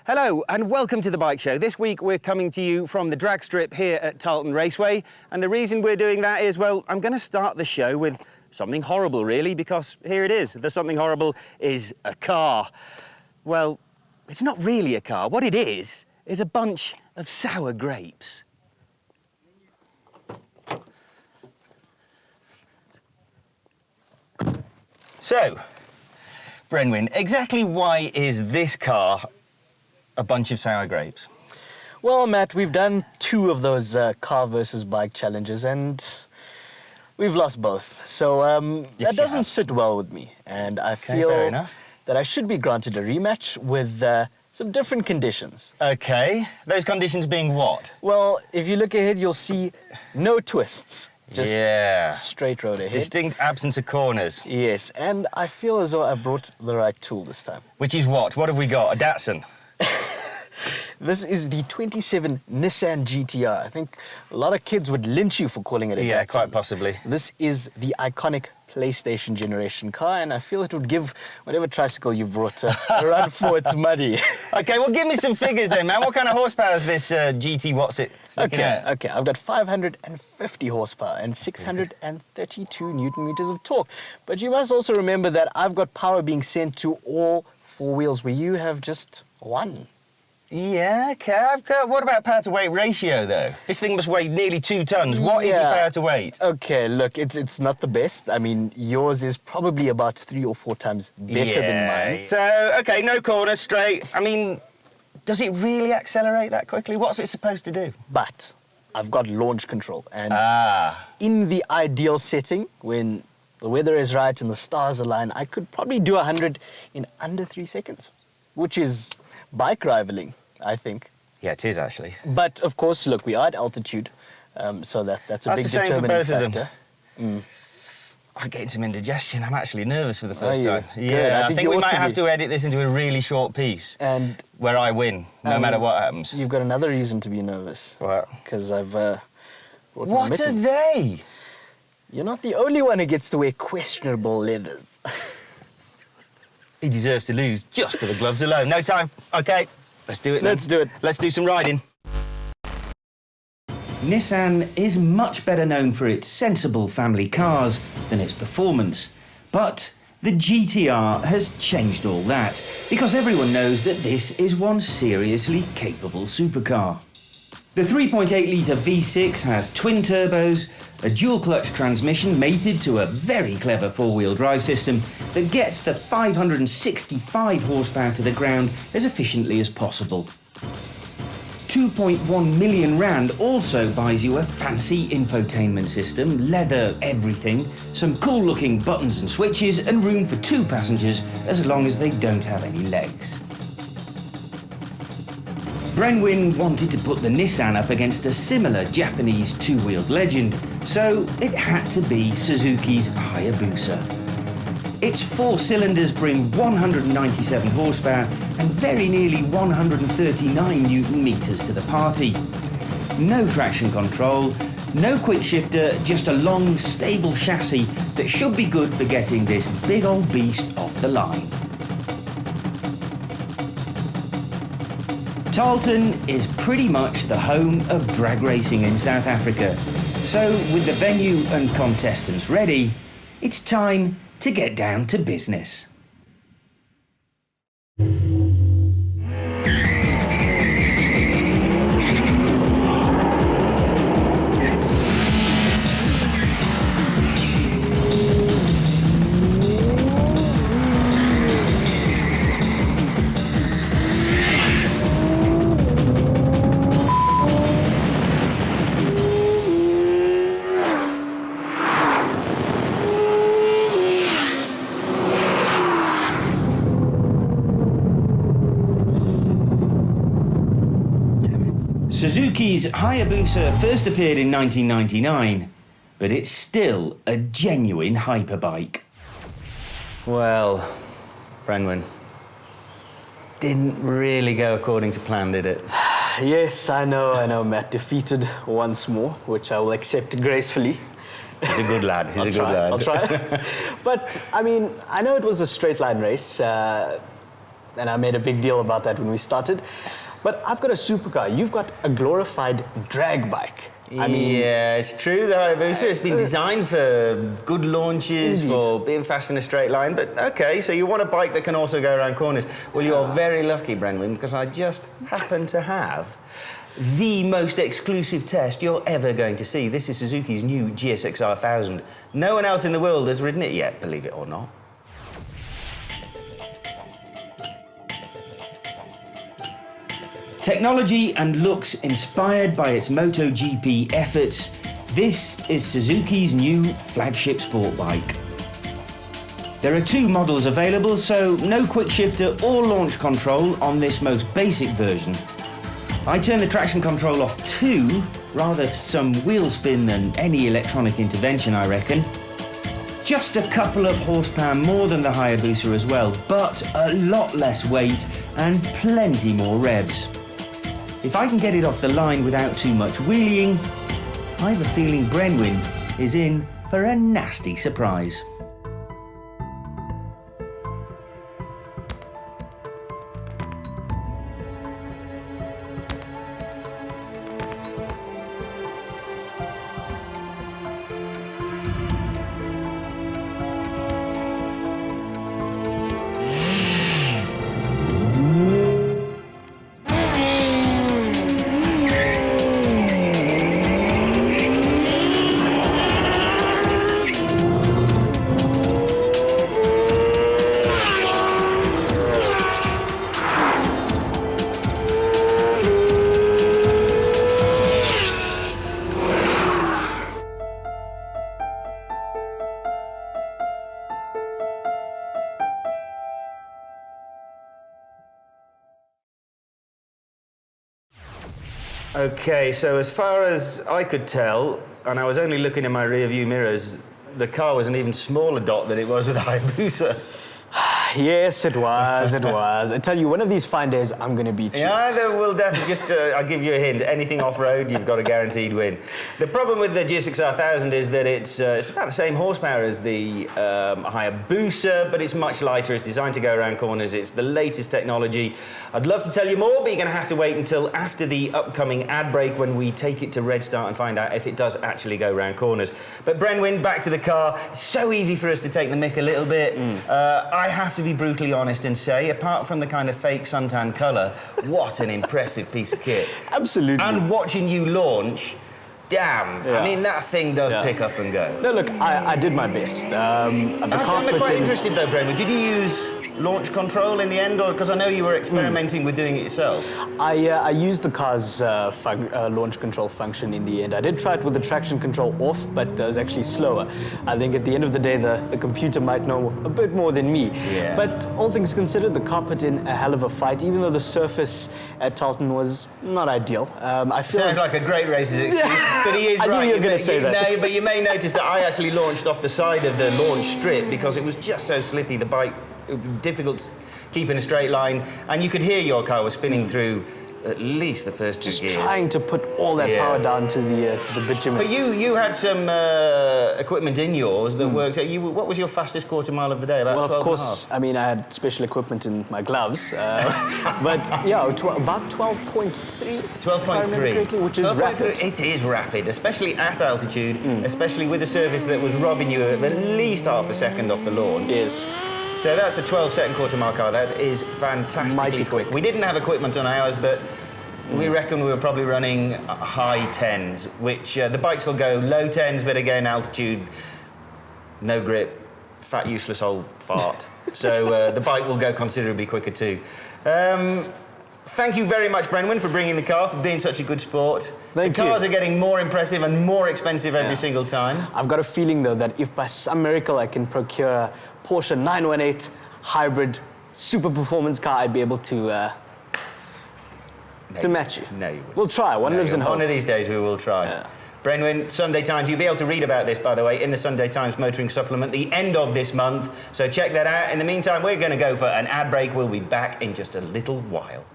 Hello and welcome to the Bike Show. This week we're coming to you from the drag strip here at Tarleton Raceway, and the reason we're doing that is, well, I'm going to start the show with something horrible really, because here it is. The something horrible is a car. Well, it's not really a car. What it is a bunch of sour grapes. So, Brenwyn, exactly why is this car a bunch of sour grapes? Well, Matt, we've done 2 of those car versus bike challenges and we've lost both. So Yes, that doesn't sit well with me. And I feel fair enough. that I should be granted a rematch with some different conditions. Okay, those conditions being what? Well, if you look ahead, you'll see no twists. Just Yeah. straight road ahead. Distinct absence of corners. Yes, and I feel as though I brought the right tool this time. Which is what? What have we got? A Datsun? This is the 27 Nissan GTR. I think a lot of kids would lynch you for calling it a Yeah, Datsun. quite possibly. This is the iconic PlayStation generation car, and I feel it would give whatever tricycle you brought a run for its money. Okay, well, give me some figures then, man. What kind of horsepower is this GT? What's it looking at? Okay, I've got 550 horsepower and 632 newton meters of torque. But you must also remember that I've got power being sent to all 4 wheels, where you have just 1. Yeah, okay. What about power to weight ratio, though? This thing must weigh nearly 2 tons. What is your Yeah. power to weight? Okay, look, it's not the best. I mean, yours is probably about 3 or 4 times better than mine. So, okay, no corners, straight. I mean, does it really accelerate that quickly? What's it supposed to do? But I've got launch control, and Ah. in the ideal setting, when the weather is right and the stars align, I could probably do 100 in under 3 seconds, which is bike rivaling, I think. Yeah, it is, actually. But of course, look, we are at altitude, so that's a That's big the same for determining both of them. factor. I'm getting some indigestion. I'm actually nervous for the first you? time. Good. Yeah, I I think think you we ought might to have be. to edit this into a really short piece And where I win, no matter what happens. you've got another reason to be nervous. What? Because I've brought my What are mittens. they? You're not the only one who gets to wear questionable leathers. He deserves to lose just for the gloves alone. No time. Okay, let's do it then. Let's do it. Let's do some riding. Nissan is much better known for its sensible family cars than its performance. But the GTR has changed all that, because everyone knows that this is one seriously capable supercar. The 3.8-litre V6 has twin turbos, a dual-clutch transmission mated to a very clever four-wheel drive system that gets the 565 horsepower to the ground as efficiently as possible. 2.1 million rand also buys you a fancy infotainment system, leather everything, some cool-looking buttons and switches, and room for 2 passengers as long as they don't have any legs. Brenwyn wanted to put the Nissan up against a similar Japanese 2-wheeled legend, so it had to be Suzuki's Hyabusa. Its 4 cylinders bring 197 horsepower and very nearly 139 newton meters to the party. No traction control, no quick shifter, just a long, stable chassis that should be good for getting this big old beast off the line. Tarleton is pretty much the home of drag racing in South Africa. So, with the venue and contestants ready, it's time to get down to business. Suzuki's Hyabusa first appeared in 1999, but it's still a genuine hyperbike. Well, Brenwyn, didn't really go according to plan, did it? Yes, I know, Matt. Defeated once more, which I will accept gracefully. He's a good lad. He's a good lad. I'll try. But, I mean, I know it was a straight line race. and I made a big deal about that when we started. But I've got a supercar. You've got a glorified drag bike. I mean, yeah, it's true. The Hyabusa has been designed for good launches, Indeed. for being fast in a straight line. But okay, so you want a bike that can also go around corners. Well, you're very lucky, Brenwyn, because I just happen to have the most exclusive test you're ever going to see. This is Suzuki's new GSX-R1000. No one else in the world has ridden it yet, believe it or not. Technology and looks inspired by its MotoGP efforts, this is Suzuki's new flagship sport bike. There are 2 models available, so no quick shifter or launch control on this most basic version. I turned the traction control off too, rather some wheel spin than any electronic intervention, I reckon. Just a couple of horsepower more than the Hyabusa as well, but a lot less weight and plenty more revs. If I can get it off the line without too much wheeling, I have a feeling Brenwyn is in for a nasty surprise. Okay, so as far as I could tell, and I was only looking in my rear view mirrors, the car was an even smaller dot than it was with the Hyabusa. Yes, it was, it was. I tell you, one of these fine days, I'm going to beat you. Yeah, we'll definitely just, I'll give you a hint. Anything off-road, you've got a guaranteed win. The problem with the GSX-R1000 is that it's about the same horsepower as the Hyabusa, but it's much lighter. It's designed to go around corners. It's the latest technology. I'd love to tell you more, but you're going to have to wait until after the upcoming ad break when we take it to Red Start and find out if it does actually go around corners. But Brenwyn, back to the car. It's so easy for us to take the mick a little bit. I have to be brutally honest and say, apart from the kind of fake suntan colour, what an impressive piece of kit. Absolutely. And watching you launch, damn, Yeah. I mean, that thing does pick up and go. No, look, I did my best. I'm quite interested though, Brenwyn. Did you use launch control in the end, or because I know you were experimenting with doing it yourself? I used the car's launch control function in the end. I did try it with the traction control off, but it was actually slower. I think at the end of the day, the computer might know a bit more than me. Yeah. But all things considered, the car put in a hell of a fight, even though the surface at Tarleton was not ideal. I feel Sounds like a great racer's excuse, but he is I right. knew you were going to say that. No, but you may notice that I actually launched off the side of the launch strip because it was just so slippy. The bike, it was difficult to keep in a straight line, and you could hear your car was spinning through at least the first 2 gears. Trying to put all that power down to the bitumen. But you had some equipment in yours that worked. What was your fastest quarter mile of the day? About Well, 12 of course, I mean, I had special equipment in my gloves, but yeah, about 12.3. 12.3. Which is rapid. It is rapid, especially at altitude, especially with a surface that was robbing you of at least half a second off the lawn. Yes. So that's a 12-second quarter mile car. That is fantastically Mighty quick. We didn't have equipment on ours, but we reckon we were probably running high 10s, which the bikes will go low 10s, but again, altitude, no grip, fat, useless old fart. So the bike will go considerably quicker too. Thank you very much, Brenwyn, for bringing the car, for being such a good sport. Thank you. The cars are getting more impressive and more expensive every single time. I've got a feeling, though, that if by some miracle I can procure a Porsche 918 hybrid super performance car, I'd be able to match you. No, you wouldn't. We'll try. One lives in hope. One of these days we will try. Yeah. Brenwyn, Sunday Times. You'll be able to read about this, by the way, in the Sunday Times Motoring Supplement, the end of this month. So check that out. In the meantime, we're going to go for an ad break. We'll be back in just a little while.